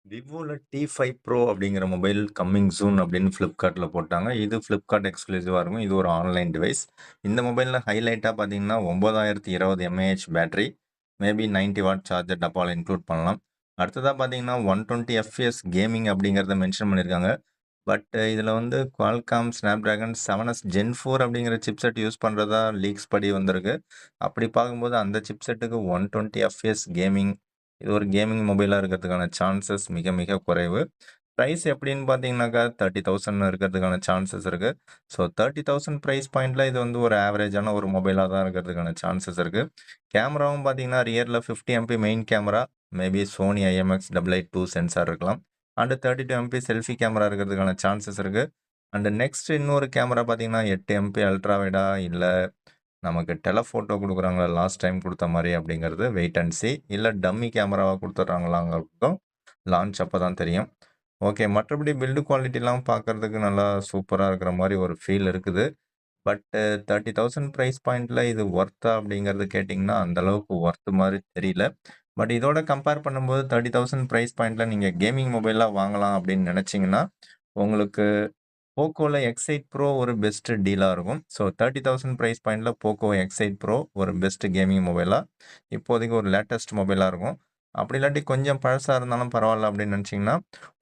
விவோல T5 Pro அப்படிங்கிற mobile coming soon அப்படின்னு Flipkartல போட்டாங்க. இது Flipkart எக்ஸ்க்ளூசிவா இருக்கும். இது ஒரு ஆன்லைன் டிவைஸ். இந்த மொபைல்ல ஹைலைட்டா பார்த்தீங்கன்னா 9020 mAh battery, maybe 90 watt charger டப்பால இன்க்ளூட் பண்ணலாம். அடுத்ததா பார்த்தீங்கன்னா 120 FPS கேமிங் அப்படிங்கிறத மென்ஷன் பண்ணியிருக்காங்க. பட் இதில வந்து Qualcomm Snapdragon 7s Gen 4 அப்படிங்கிற சிப்செட் யூஸ் பண்றதா லீக்ஸ் படி வந்திருக்கு. அப்படி பார்க்கும்போது அந்த சிப்செட்டுக்கு 120 FPS கேமிங் இது ஒரு கேமிங் மொபைலா இருக்கிறதுக்கான சான்சஸ் மிக மிக குறைவு. பிரைஸ் எப்படின்னு பார்த்தீங்கன்னாக்கா 30,000 இருக்கிறதுக்கான சான்சஸ் இருக்கு. ஸோ 30,000 பிரைஸ் பாயிண்ட்ல இது வந்து ஒரு ஆவரேஜான ஒரு மொபைலா தான் இருக்கிறதுக்கான சான்சஸ் இருக்கு. கேமராவும் பார்த்தீங்கன்னா ரியர்ல 50 MP main camera, maybe Sony IMX882 sensor இருக்கலாம். அண்ட் 32 எம்பி செல்ஃபி கேமரா இருக்கிறதுக்கான சான்சஸ் இருக்கு. அண்ட் நெக்ஸ்ட் இன்னொரு கேமரா பார்த்தீங்கன்னா 8 எம்பி அல்ட்ரா வைடா இல்ல நமக்கு டெலஃபோட்டோ குடுக்குறாங்களா லாஸ்ட் டைம் குடுத்த மாரி அப்படிங்கிறது வெயிட் அண்ட் சி. இல்ல டம்மி கேமராவா குடுத்துடுறாங்களாங்கிறதும் லான்ச் அப்ப தான் தெரியும். ஓகே. மற்றபடி பில்ட் குவாலிட்டிலாம் பார்க்கறதுக்கு நல்லா சூப்பரா இருக்கிற மாரி ஒரு ஃபீல் இருக்குது. பட் 30,000 பிரைஸ் பாயிண்ட்ல இது வொர்த்தா அப்படிங்கிறது கேட்டீங்கன்னா, அந்த அளவுக்கு வொர்த் மாரி தெரியல. பட் இதோட கம்பேர் பண்ணும்போது 30,000 பிரைஸ் பாயிண்ட்ல நீங்க கேமிங் மொபைல்லாம் வாங்கலாம் அப்படின்னு நெனச்சீங்கன்னா, உங்களுக்கு போக்கோல X8 Pro ஒரு பெஸ்ட் டீலா இருக்கும். ஸோ 30,000 பிரைஸ் பாயிண்ட்ல போக்கோ X8 Pro ஒரு பெஸ்ட் கேமிங் மொபைலா இப்போதைக்கு ஒரு லேட்டஸ்ட் மொபைலா இருக்கும். அப்படி இல்லாட்டி கொஞ்சம் பழசா இருந்தாலும் பரவால்ல அப்படின்னு நினைச்சீங்கன்னா,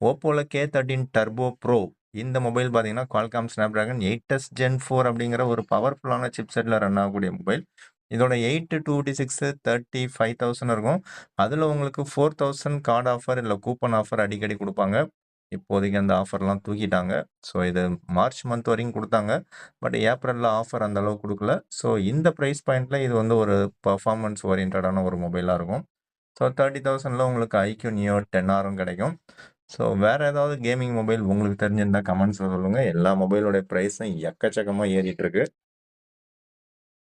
ஓப்போல K13 Turbo Pro இந்த மொபைல் பார்த்தீங்கன்னா, Qualcomm Snapdragon 8s Gen 4 அப்படிங்கிற ஒரு பவர்ஃபுல்லான சிப்செட்ல ரன் ஆகக்கூடிய மொபைல். இதோட 8,256 35,000 இருக்கும். அதுல உங்களுக்கு 4,000 கார்ட் ஆஃபர் இல்ல கூப்பன் ஆஃபர் அடிக்கடி குடுப்பாங்க. இப்போதைக்கு அந்த ஆஃபர்லாம் தூக்கிட்டாங்க. ஸோ இது மார்ச் மந்த் வரைக்கும் குடுத்தாங்க. பட் ஏப்ரல்ல ஆஃபர் அந்த அளவுக்கு குடுக்கல. ஸோ இந்த பிரைஸ் பாயிண்ட்ல இது வந்து ஒரு பெர்ஃபார்மன்ஸ் ஓரியன்டடான ஒரு மொபைலா இருக்கும். ஸோ 30,000ல உங்களுக்கு IQ Neo 10Rம் கிடைக்கும். ஸோ வேற ஏதாவது கேமிங் மொபைல் உங்களுக்கு தெரிஞ்சிருந்தா கமெண்ட்ஸ்ல சொல்லுங்க. எல்லா மொபைலோட பிரைஸும் எக்கச்சக்கமா ஏறிட்டு இருக்கு.